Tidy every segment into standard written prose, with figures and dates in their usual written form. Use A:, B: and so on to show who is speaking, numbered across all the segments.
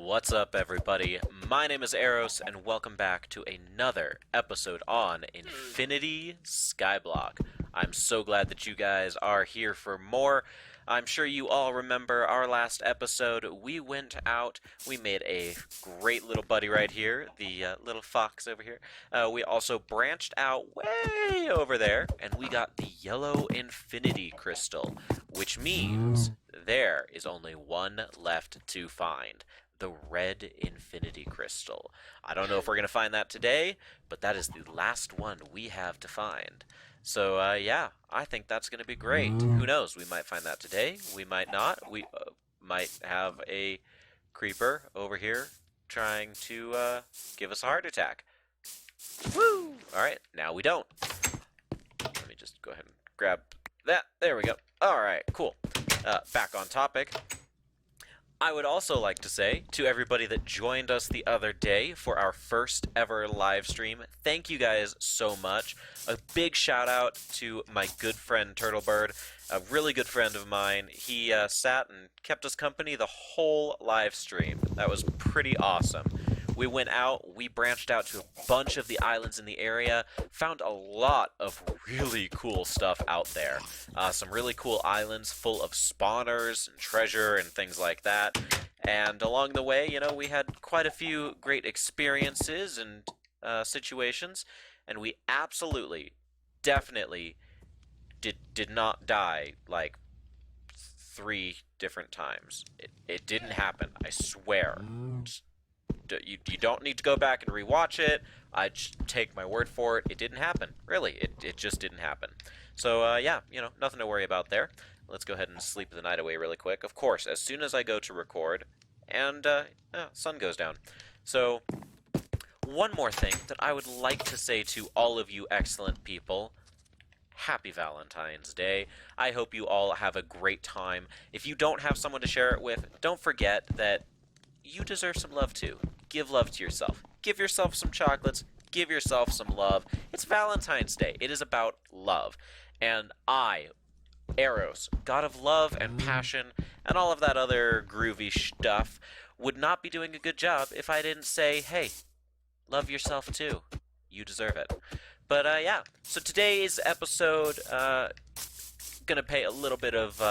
A: What's up, everybody? My name is Eros, and welcome back to another episode on Infinity Skyblock. I'm so glad that you guys are here for more. I'm sure you all remember our last episode. We went out, we made a great little buddy right here, the little fox over here. We also branched out way over there, and we got the yellow infinity crystal, which means there is only one left to find. The red infinity crystal. I don't know if we're going to find that today, but that is the last one we have to find. So, yeah, I think that's going to be great. Who knows? We might find that today. We might not. We might have a creeper over here trying to give us a heart attack. Woo! Alright, now we don't. Let me just go ahead and grab that. There we go. Alright, cool. Back on topic. I would also like to say to everybody that joined us the other day for our first ever live stream, thank you guys so much. A big shout out to my good friend Turtlebird, a really good friend of mine. He sat and kept us company the whole live stream. That was pretty awesome. We went out, we branched out to a bunch of the islands in the area, found a lot of really cool stuff out there. Some really cool islands full of spawners and treasure and things like that. And along the way, you know, we had quite a few great experiences and situations, and we absolutely, definitely did not die like 3 different times. It didn't happen, I swear. You don't need to go back and rewatch it. I just take my word for it. It didn't happen. Really, it just didn't happen. So, yeah, you know, nothing to worry about there. Let's go ahead and sleep the night away really quick. Of course, as soon as I go to record, and, sun goes down. So, one more thing that I would like to say to all of you excellent people. Happy Valentine's Day. I hope you all have a great time. If you don't have someone to share it with, don't forget that you deserve some love too. Give love to yourself. Give yourself some chocolates. Give yourself some love. It's Valentine's Day. It is about love. And I, Eros, god of love and passion, and all of that other groovy stuff, would not be doing a good job if I didn't say, hey, love yourself too. You deserve it. But, yeah. So today's episode, gonna pay a little bit of,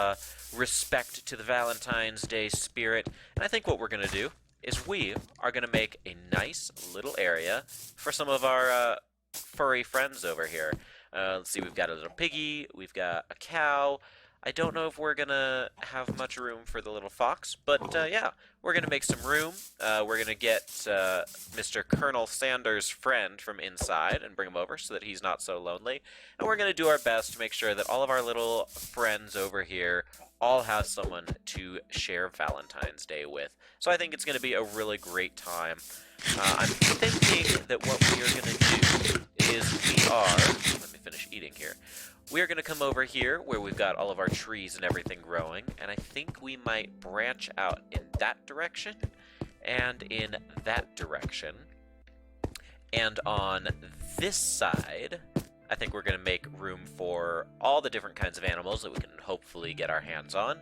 A: respect to the Valentine's Day spirit, and I think what we're going to do is we are going to make a nice little area for some of our furry friends over here. Let's see, we've got a little piggy, we've got a cow. I don't know if we're going to have much room for the little fox, but yeah, we're going to make some room. We're going to get Mr. Colonel Sanders' friend from inside and bring him over so that he's not so lonely. And we're going to do our best to make sure that all of our little friends over here all have someone to share Valentine's Day with. So I think it's going to be a really great time. I'm thinking that what we are going to do is let me finish eating here. We are going to come over here where we've got all of our trees and everything growing, and I think we might branch out in that direction and in that direction. And on this side, I think we're going to make room for all the different kinds of animals that we can hopefully get our hands on.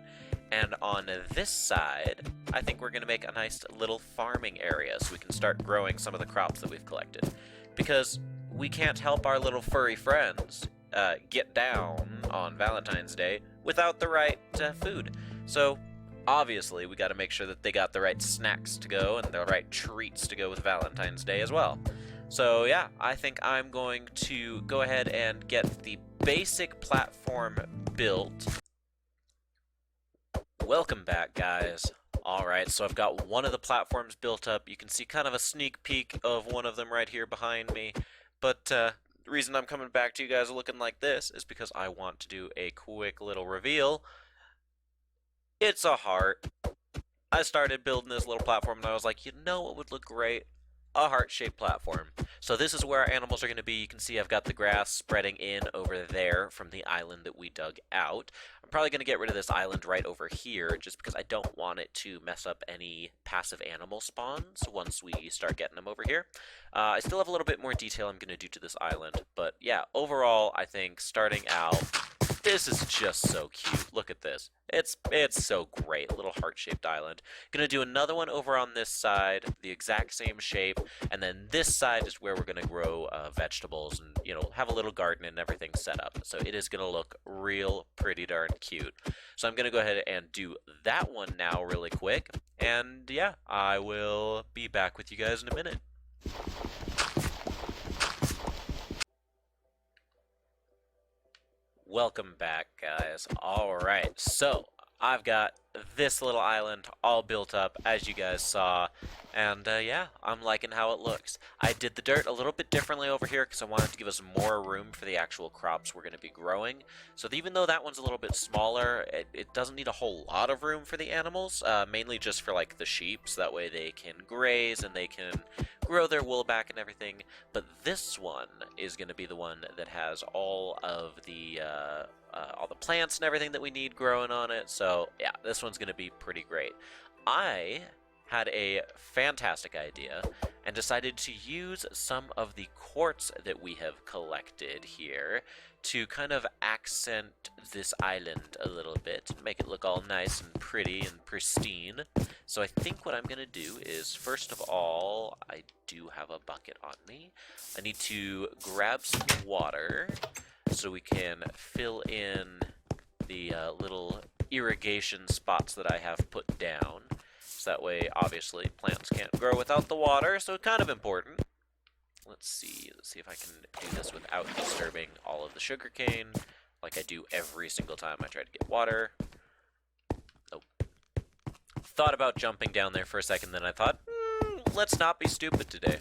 A: And on this side, I think we're going to make a nice little farming area so we can start growing some of the crops that we've collected. Because we can't help our little furry friends get down on Valentine's Day without the right food. So, obviously, we got to make sure that they got the right snacks to go and the right treats to go with Valentine's Day as well. So, yeah, I think I'm going to go ahead and get the basic platform built. Welcome back, guys. Alright, so I've got one of the platforms built up. You can see kind of a sneak peek of one of them right here behind me. But the reason I'm coming back to you guys looking like this is because I want to do a quick little reveal. It's a heart. I started building this little platform and I was like, you know what would look great? A heart-shaped platform. So this is where our animals are going to be. You can see I've got the grass spreading in over there from the island that we dug out. I'm probably going to get rid of this island right over here just because I don't want it to mess up any passive animal spawns once we start getting them over here. I still have a little bit more detail I'm going to do to this island, but yeah, overall I think starting out This is just so cute. Look at this. It's so great. Little heart-shaped island. Gonna do another one over on this side, the exact same shape, and then this side is where we're gonna grow vegetables and, you know, have a little garden and everything set up. So it is gonna look real pretty darn cute. So I'm gonna go ahead and do that one now really quick, and yeah, I will be back with you guys in a minute. Welcome back, guys. Alright, so I've got this little island all built up, as you guys saw, and yeah, I'm liking how it looks. I did the dirt a little bit differently over here because I wanted to give us more room for the actual crops we're going to be growing. So even though that one's a little bit smaller, it doesn't need a whole lot of room for the animals, mainly just for like the sheep, so that way they can graze and they can grow their wool back and everything. But this one is going to be the one that has all the plants and everything that we need growing on it. So yeah, this one's going to be pretty great. I had a fantastic idea and decided to use some of the quartz that we have collected here to kind of accent this island a little bit, make it look all nice and pretty and pristine. So I think what I'm going to do is, first of all, I do have a bucket on me. I need to grab some water so we can fill in the little irrigation spots that I have put down. So that way, obviously, plants can't grow without the water, so it's kind of important. Let's see if I can do this without disturbing all of the sugarcane, like I do every single time I try to get water. Nope. Thought about jumping down there for a second, then I thought, let's not be stupid today.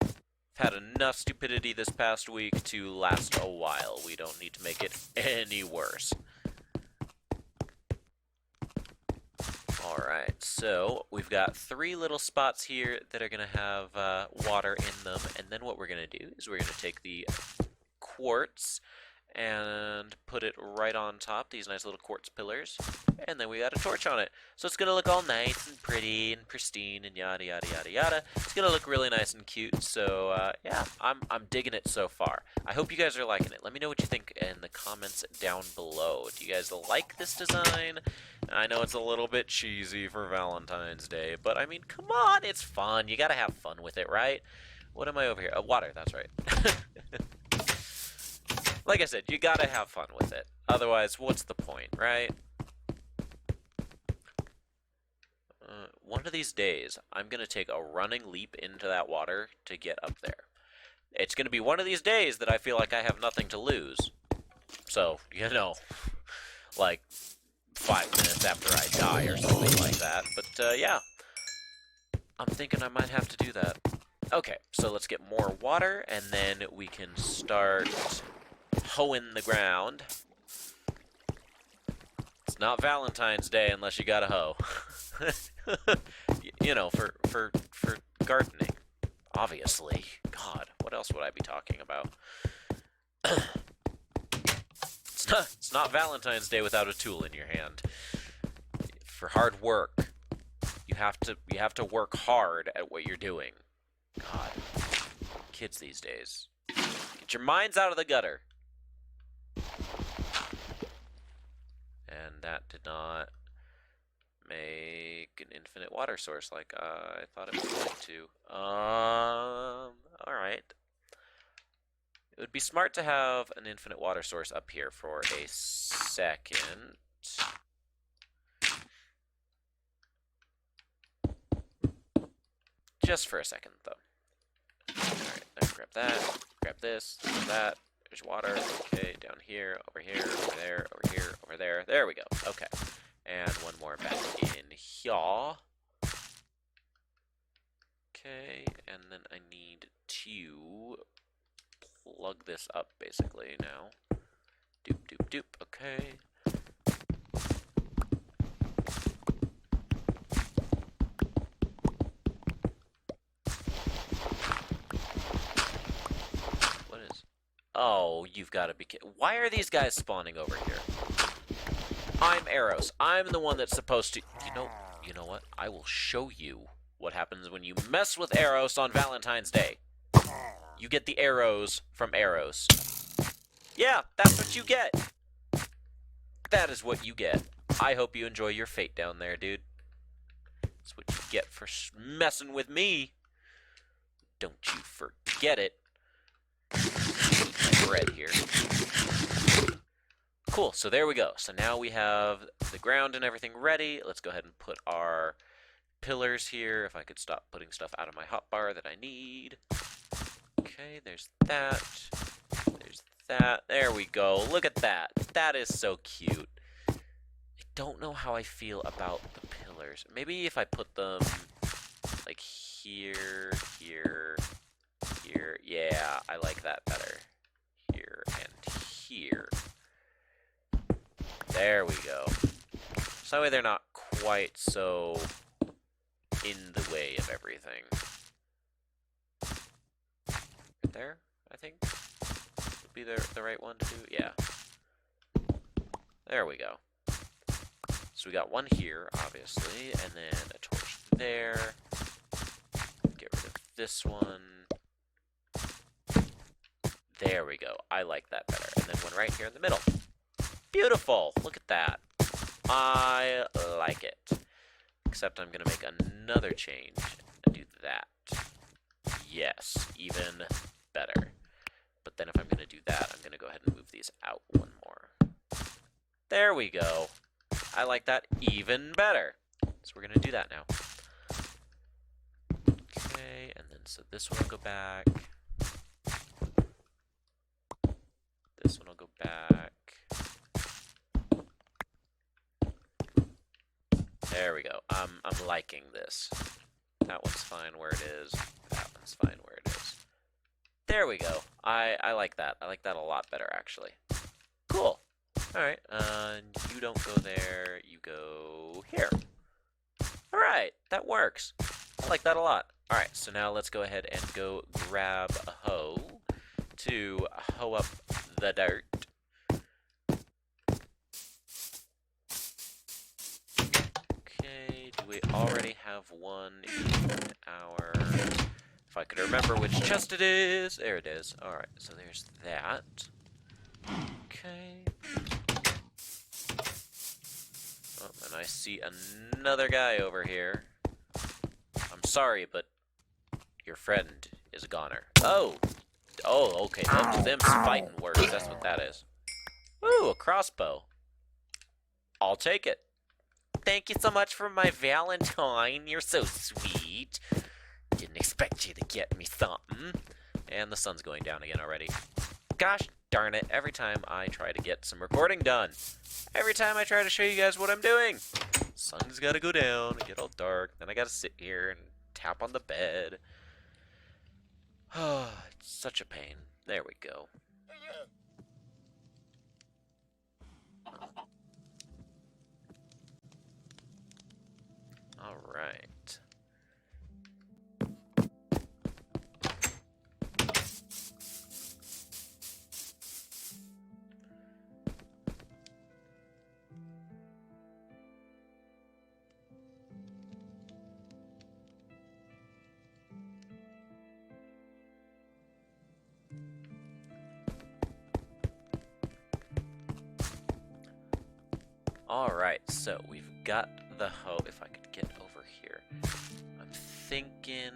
A: I've had enough stupidity this past week to last a while. We don't need to make it any worse. Alright, so we've got 3 little spots here that are going to have water in them, and then what we're going to do is we're going to take the quartz and put it right on top, these nice little quartz pillars, and then we got a torch on it. So it's going to look all nice and pretty and pristine and yada yada yada yada. It's going to look really nice and cute, so yeah, I'm digging it so far. I hope you guys are liking it. Let me know what you think in the comments down below. Do you guys like this design? I know it's a little bit cheesy for Valentine's Day, but I mean, come on, it's fun. You gotta have fun with it, right? What am I over here? Water, that's right. Like I said, you gotta have fun with it. Otherwise, what's the point, right? One of these days, I'm gonna take a running leap into that water to get up there. It's gonna be one of these days that I feel like I have nothing to lose. So, you know, like 5 minutes after I die or something like that. But yeah, I'm thinking I might have to do that. Okay, so let's get more water, and then we can start hoeing the ground. It's not Valentine's Day unless you got a hoe. You know, for gardening, obviously. God, what else would I be talking about? It's not Valentine's Day without a tool in your hand. For hard work, you have to work hard at what you're doing. God, kids these days, get your minds out of the gutter. And that did not make an infinite water source like I thought it was going to. Alright. It would be smart to have an infinite water source up here for a second. Just for a second, though. Alright, now grab that, grab this, grab that. There's water. Okay, down here, over here, over there, over here, over there. There we go. Okay. And one more back in here. Okay, and then I need to plug this up basically now. Doop, doop, doop. Okay. What is... Oh, you've got to be kidding. Why are these guys spawning over here? I'm Eros. I'm the one that's supposed to... You know what? I will show you what happens when you mess with Eros on Valentine's Day. You get the arrows from Eros. Yeah, that's what you get. That is what you get. I hope you enjoy your fate down there, dude. That's what you get for messing with me. Don't you forget it. Eat my bread here. Cool, so there we go. So now we have the ground and everything ready. Let's go ahead and put our pillars here. If I could stop putting stuff out of my hotbar that I need. Okay, there's that. There's that. There we go. Look at that. That is so cute. I don't know how I feel about the pillars. Maybe if I put them like here, here, here. Yeah, I like that better. Here and here. There we go. So that way they're not quite so in the way of everything. Right there, I think, would be the right one to do. Yeah. There we go. So we got one here, obviously, and then a torch there. Get rid of this one. There we go. I like that better. And then one right here in the middle. Beautiful! Look at that. I like it. Except I'm going to make another change and do that. Yes, even better. But then if I'm going to do that, I'm going to go ahead and move these out one more. There we go. I like that even better. So we're going to do that now. Okay, and then so this one will go back. This one will go back. There we go. I'm liking this. That one's fine where it is. That one's fine where it is. There we go. I like that. I like that a lot better, actually. Cool. Alright, you don't go there. You go here. Alright, that works. I like that a lot. Alright, so now let's go ahead and go grab a hoe to hoe up the dirt. Okay, do we already have one in our... If I could remember which chest it is. There it is. Alright, so there's that. Okay. Oh, and I see another guy over here. I'm sorry, but your friend is a goner. Oh! Oh, okay. Them's fighting words. That's what that is. Ooh, a crossbow. I'll take it. Thank you so much for my Valentine. You're so sweet. Didn't expect you to get me something. And the sun's going down again already. Gosh darn it. Every time I try to get some recording done. Every time I try to show you guys what I'm doing. Sun's gotta go down and get all dark. Then I gotta sit here and tap on the bed. Oh, it's such a pain. There we go. All right. Alright, so we've got the hoe. If I could get over here. I'm thinking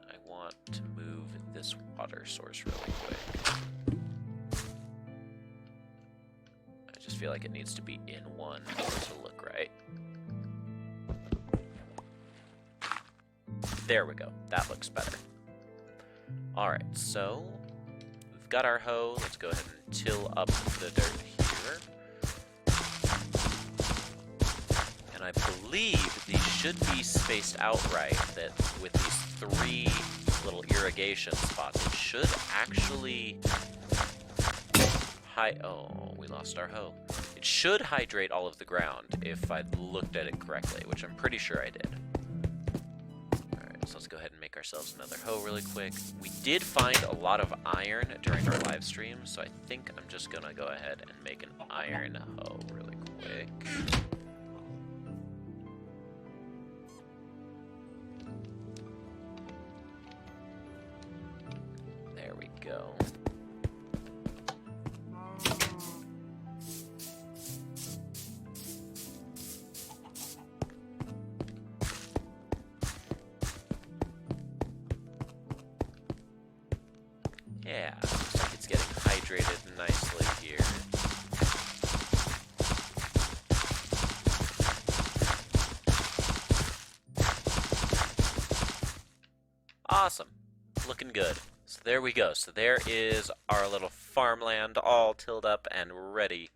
A: I want to move this water source really quick. I just feel like it needs to be in one to look right. There we go. That looks better. Alright, so we've got our hoe. Let's go ahead and till up the dirt here. And I believe these should be spaced out right, that with these 3 little irrigation spots, it should actually... Oh, we lost our hoe. It should hydrate all of the ground if I looked at it correctly, which I'm pretty sure I did. Alright, so let's go ahead and make ourselves another hoe really quick. We did find a lot of iron during our live stream, so I think I'm just gonna go ahead and make an iron hoe really quick. There we go. Yeah, looks like it's getting hydrated nicely here. Awesome. Looking good. So there we go. So there is our little farmland all tilled up and ready.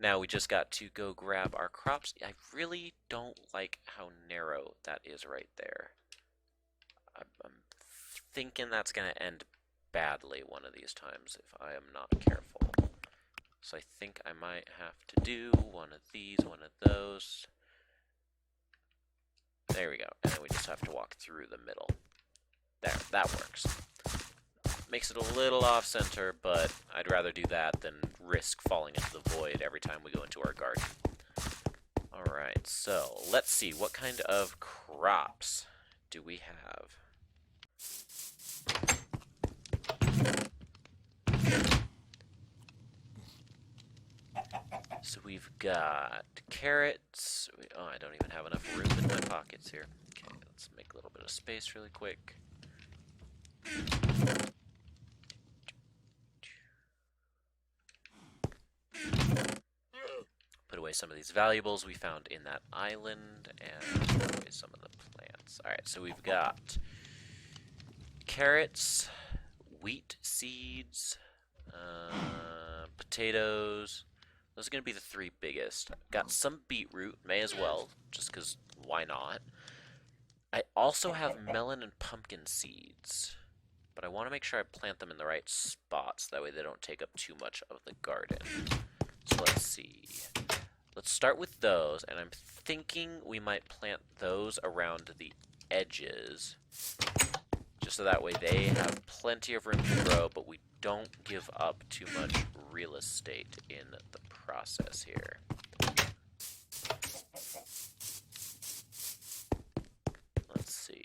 A: Now we just got to go grab our crops. I really don't like how narrow that is right there. I'm thinking that's going to end badly one of these times if I am not careful. So I think I might have to do one of these, one of those. There we go. And then we just have to walk through the middle. There, that works. Makes it a little off-center, but I'd rather do that than risk falling into the void every time we go into our garden. Alright, so let's see. What kind of crops do we have? So we've got carrots. Oh, I don't even have enough room in my pockets here. Okay, let's make a little bit of space really quick. Put away some of these valuables we found in that island, and put away some of the plants. Alright, so we've got carrots, wheat seeds, potatoes. Those are going to be the three biggest. Got some beetroot, may as well, just because why not? I also have melon and pumpkin seeds, but I want to make sure I plant them in the right spots, that way they don't take up too much of the garden. So let's see. Let's start with those, and I'm thinking we might plant those around the edges, just so that way they have plenty of room to grow, but we don't give up too much real estate in the process here. Let's see.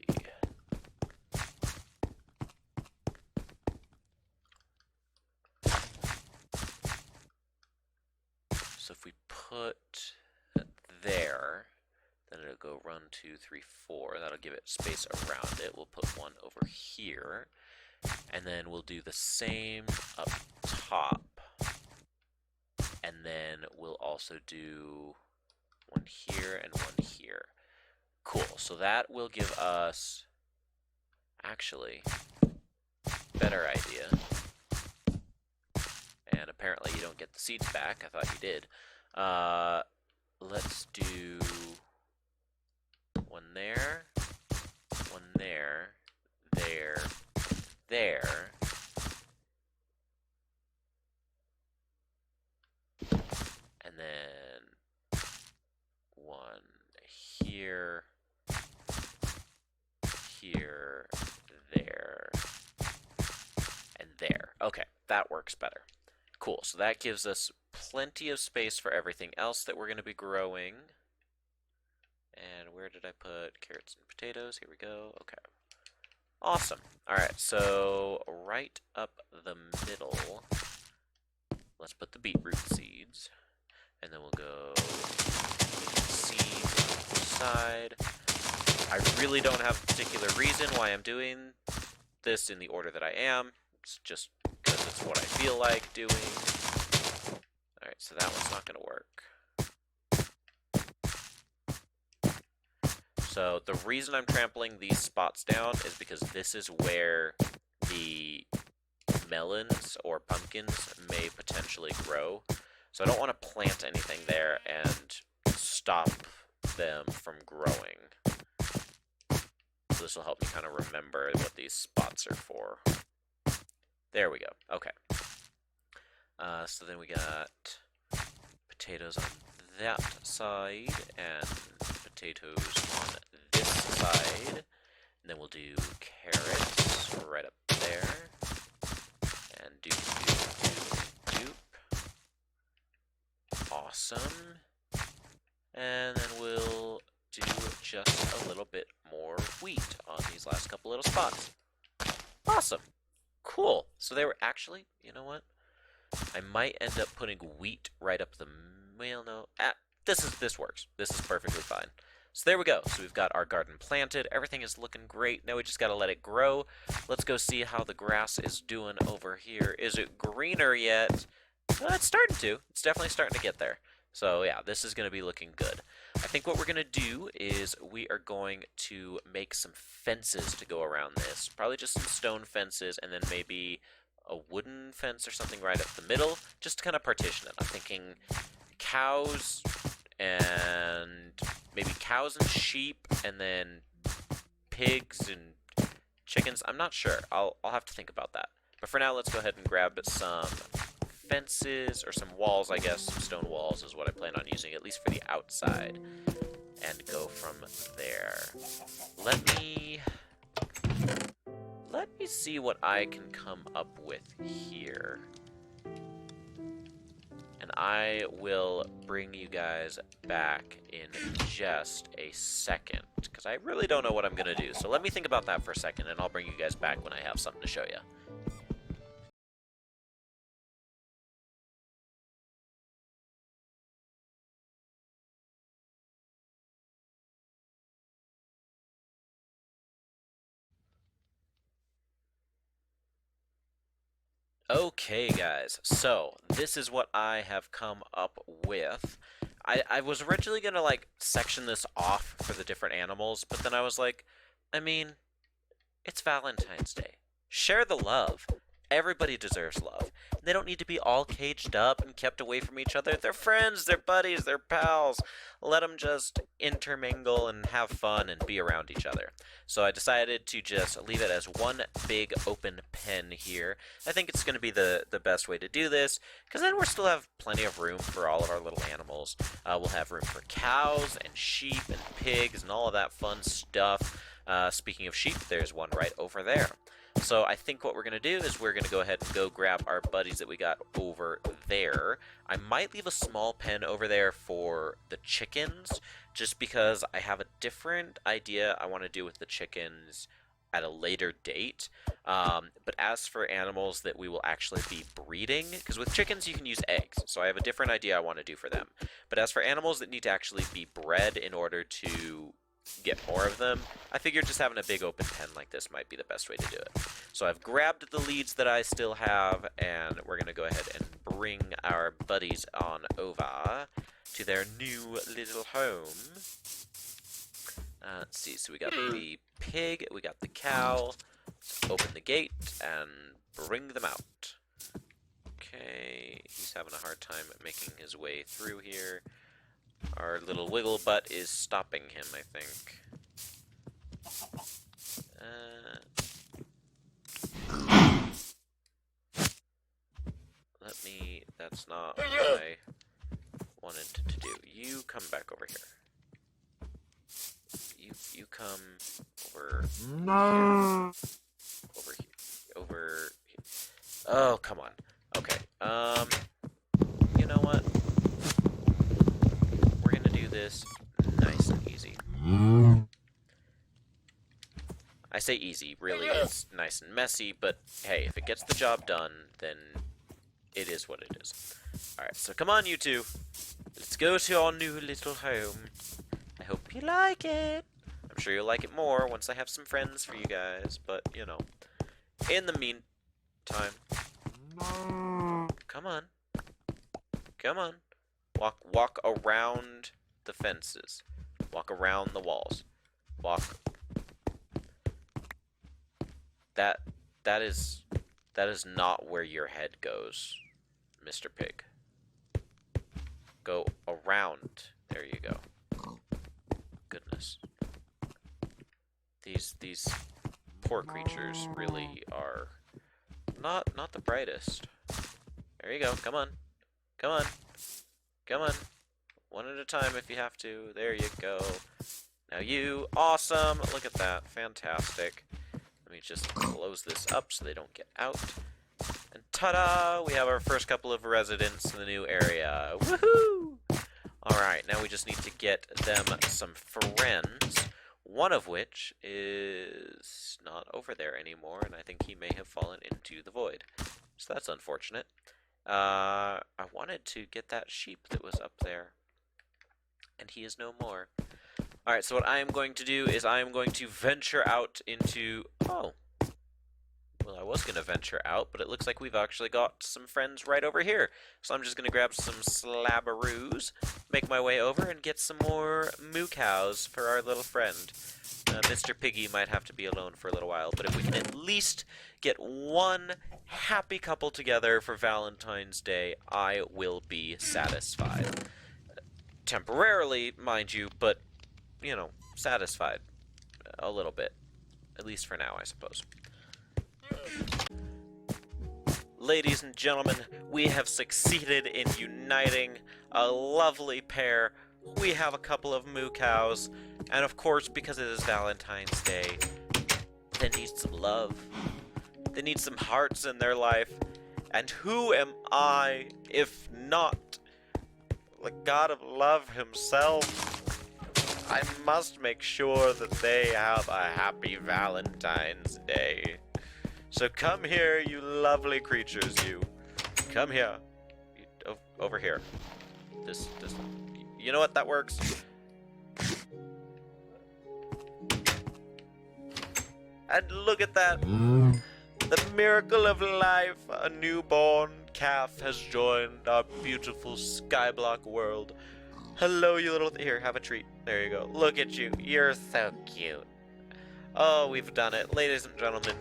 A: So if we put it there, then it'll go 1, 2, 3, 4. That'll give it space around it. We'll put one over here. And then we'll do the same up top. And then we'll also do one here and one here. Cool. So that will give us, actually, better idea. And apparently you don't get the seeds back. I thought you did. Let's do one there, there, and then one here, there, and there. Okay, that works better. Cool, so that gives us plenty of space for everything else that we're going to be growing. And where did I put carrots and potatoes? Here we go. Okay. Awesome. Alright, so right up the middle, let's put the beetroot seeds. And then we'll go seeds on each side. I really don't have a particular reason why I'm doing this in the order that I am. It's just because it's what I feel like doing. Alright, so that one's not going to work. So the reason I'm trampling these spots down is because this is where the melons or pumpkins may potentially grow. So I don't want to plant anything there and stop them from growing. So this will help me kind of remember what these spots are for. There we go. Okay. So then we got potatoes on that side and potatoes on this side. And then we'll do carrots right up there. And doop. Awesome. And then we'll do just a little bit more wheat on these last couple little spots. Awesome. Cool. So they were actually, you know what? I might end up putting wheat right up the, well, no. This works. This is perfectly fine. So there we go. So we've got our garden planted. Everything is looking great. Now we just got to let it grow. Let's go see how the grass is doing over here. Is it greener yet? It's starting to. It's definitely starting to get there. So yeah, this is going to be looking good. I think what we're going to do is we are going to make some fences to go around this. Probably just some stone fences and then maybe a wooden fence or something right up the middle, just to kind of partition it. I'm thinking cows and maybe cows and sheep and then pigs and chickens. I'm not sure. I'll have to think about that. But for now, let's go ahead and grab some fences or some walls, I guess. Some stone walls is what I plan on using, at least for the outside, and go from there. Let me see what I can come up with here. And I will bring you guys back in just a second, because I really don't know what I'm going to do. So let me think about that for a second, and I'll bring you guys back when I have something to show you. Okay, guys, so this is what I have come up with. I was originally going to, like, section this off for the different animals, but then I was like, I mean, it's Valentine's Day. Share the love. Everybody deserves love. They don't need to be all caged up and kept away from each other. They're friends, they're buddies, they're pals. Let them just intermingle and have fun and be around each other. So I decided to just leave it as one big open pen here. I think it's going to be the best way to do this, because then we'll still have plenty of room for all of our little animals. We'll have room for cows and sheep and pigs and all of that fun stuff. Speaking of sheep, there's one right over there. So I think what we're going to do is we're going to go ahead and go grab our buddies that we got over there. I might leave a small pen over there for the chickens, just because I have a different idea I want to do with the chickens at a later date. But as for animals that we will actually be breeding, because with chickens you can use eggs, so I have a different idea I want to do for them. But as for animals that need to actually be bred in order to get more of them, I figured just having a big open pen like this might be the best way to do it. So I've grabbed the leads that I still have, and we're going to go ahead and bring our buddies on over to their new little home. Let's see, so we got the pig, we got the cow. Let's open the gate and bring them out. Okay, he's having a hard time making his way through here. Our little wiggle butt is stopping him, I think. That's not what I wanted to do. You come back over here. You come over here. Over here. Oh, come on. Okay. You know what? We're gonna do this nice and easy. I say easy, really, it's nice and messy, but hey, if it gets the job done, then it is what it is. Alright, so come on, you two. Let's go to our new little home. I hope you like it. I'm sure you'll like it more once I have some friends for you guys, but, you know. In the meantime... Come on. Come on. Walk around the fences. Walk around the walls. Walk... That is not where your head goes, Mr. Pig. Go around. There you go. Goodness. These poor creatures really are not the brightest. There you go. Come on. Come on. Come on. One at a time if you have to. There you go. Now you. Awesome. Look at that. Fantastic. Let me just close this up so they don't get out. And ta-da! We have our first couple of residents in the new area. Woohoo! Alright, now we just need to get them some friends. One of which is not over there anymore, and I think he may have fallen into the void. So that's unfortunate. I wanted to get that sheep that was up there. And he is no more. Alright, so what I am going to do is I am going to venture out into... Oh. Well, I was going to venture out, but it looks like we've actually got some friends right over here. So I'm just going to grab some slabberoos, make my way over, and get some more moo cows for our little friend. Mr. Piggy might have to be alone for a little while, but if we can at least get one happy couple together for Valentine's Day, I will be satisfied. Temporarily, mind you, but, you know, satisfied a little bit. At least for now, I suppose. Ladies and gentlemen, we have succeeded in uniting a lovely pair. We have a couple of moo cows, and of course, because it is Valentine's Day, they need some love. They need some hearts in their life. And who am I, if not the god of love himself? I must make sure that they have a happy Valentine's Day. So come here, you lovely creatures, you. Come here. Over here. This, you know what, that works. And look at that. The miracle of life. A newborn calf has joined our beautiful Skyblock world. Hello, you little... Here, have a treat. There you go. Look at you. You're so cute. Oh, we've done it. Ladies and gentlemen,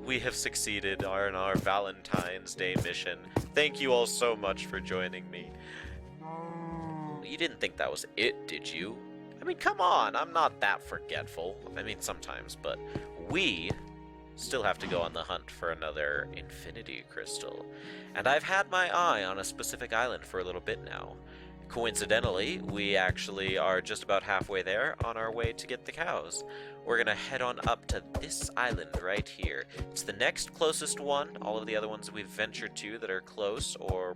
A: we have succeeded in our Valentine's Day mission. Thank you all so much for joining me. You didn't think that was it, did you? I mean, come on. I'm not that forgetful. I mean, sometimes, but we still have to go on the hunt for another infinity crystal. And I've had my eye on a specific island for a little bit now. Coincidentally, we actually are just about halfway there on our way to get the cows. We're gonna head on up to this island right here. It's the next closest one. All of the other ones we've ventured to that are close, or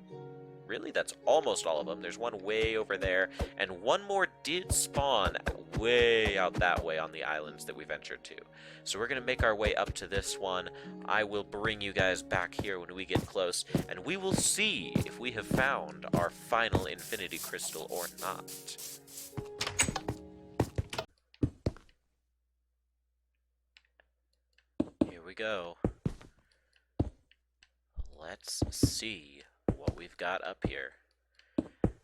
A: really, that's almost all of them. There's one way over there, and one more did spawn way out that way on the islands that we ventured to. So we're gonna make our way up to this one. I will bring you guys back here when we get close, and we will see if we have found our final infinity crystal or not. Here we go. Let's see what we've got up here.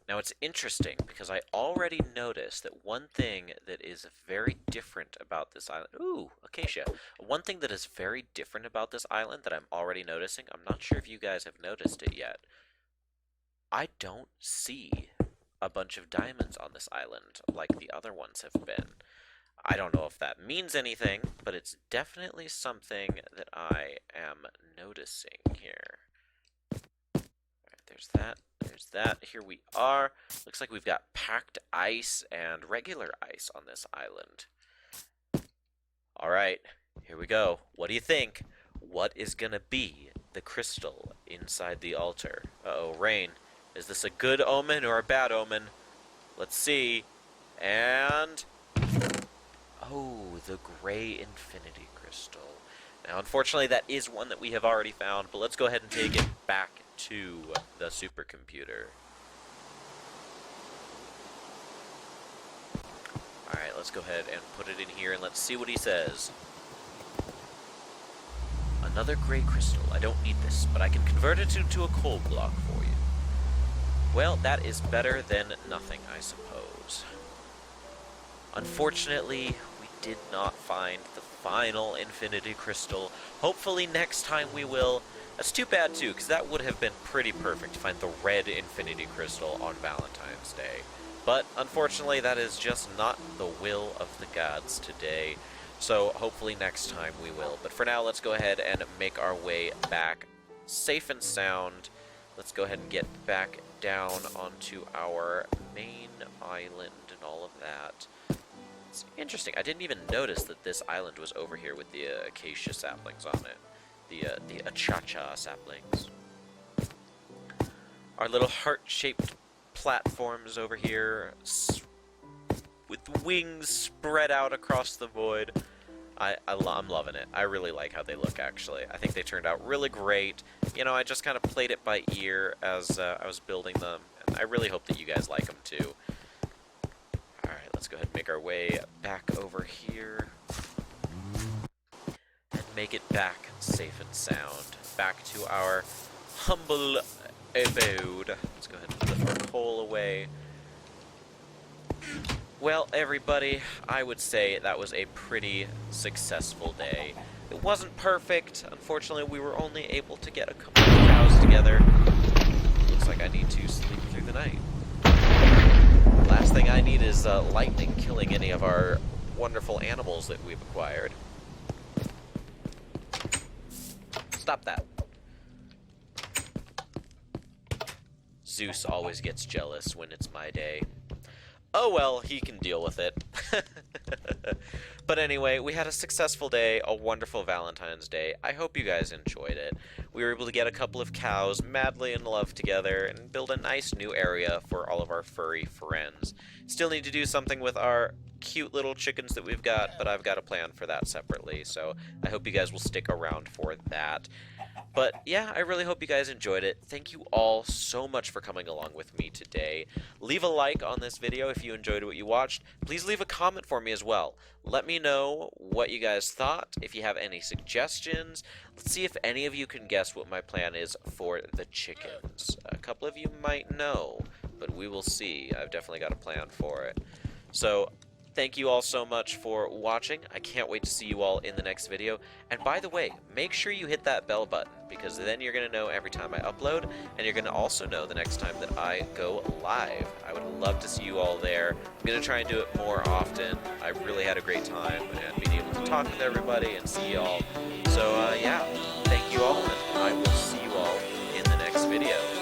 A: Now it's interesting because I already noticed that one thing that is very different about this island... Ooh, acacia. One thing that is very different about this island that I'm already noticing, I'm not sure if you guys have noticed it yet. I don't see a bunch of diamonds on this island like the other ones have been. I don't know if that means anything, but it's definitely something that I am noticing here. There's that. There's that. Here we are. Looks like we've got packed ice and regular ice on this island. Alright, here we go. What do you think? What is gonna be the crystal inside the altar? Uh-oh, rain. Is this a good omen or a bad omen? Let's see. And... oh, the gray infinity crystal. Now, unfortunately, that is one that we have already found, but let's go ahead and take it back to the supercomputer. Alright, let's go ahead and put it in here and let's see what he says. Another gray crystal. I don't need this, but I can convert it into a coal block for you. Well, that is better than nothing, I suppose. Unfortunately, we did not find the final infinity crystal. Hopefully next time we will. That's too bad, too, because that would have been pretty perfect to find the red infinity crystal on Valentine's Day. But, unfortunately, that is just not the will of the gods today. So, hopefully next time we will. But for now, let's go ahead and make our way back safe and sound. Let's go ahead and get back down onto our main island and all of that. It's interesting. I didn't even notice that this island was over here with the acacia saplings on it. The achacha saplings. Our little heart-shaped platforms over here with wings spread out across the void. I'm loving it. I really like how they look, actually. I think they turned out really great. You know, I just kind of played it by ear as I was building them, and I really hope that you guys like them, too. Alright, Let's go ahead and make our way back over here. And make it back safe and sound. Back to our humble abode. Let's go ahead and lift our coal away. Well, everybody, I would say that was a pretty successful day. It wasn't perfect. Unfortunately, we were only able to get a couple of cows together. Looks like I need to sleep through the night. Last thing I need is lightning killing any of our wonderful animals that we've acquired. Stop that. Zeus always gets jealous when it's my day. Oh well, he can deal with it. But anyway, we had a successful day, a wonderful Valentine's Day. I hope you guys enjoyed it. We were able to get a couple of cows madly in love together and build a nice new area for all of our furry friends. Still need to do something with our cute little chickens that we've got, but I've got a plan for that separately, so I hope you guys will stick around for that. But yeah, I really hope you guys enjoyed it. Thank you all so much for coming along with me today. Leave a like on this video if you enjoyed what you watched. Please leave a comment for me as well. Let me know what you guys thought, if you have any suggestions. Let's see if any of you can guess what my plan is for the chickens. A couple of you might know, but we will see. I've definitely got a plan for it. So, thank you all so much for watching. I can't wait to see you all in the next video. And by the way, make sure you hit that bell button, because then you're going to know every time I upload, and you're going to also know the next time that I go live. I would love to see you all there. I'm going to try and do it more often. I really had a great time, and being able to talk with everybody and see you all. So, yeah, thank you all, and I will see you all in the next video.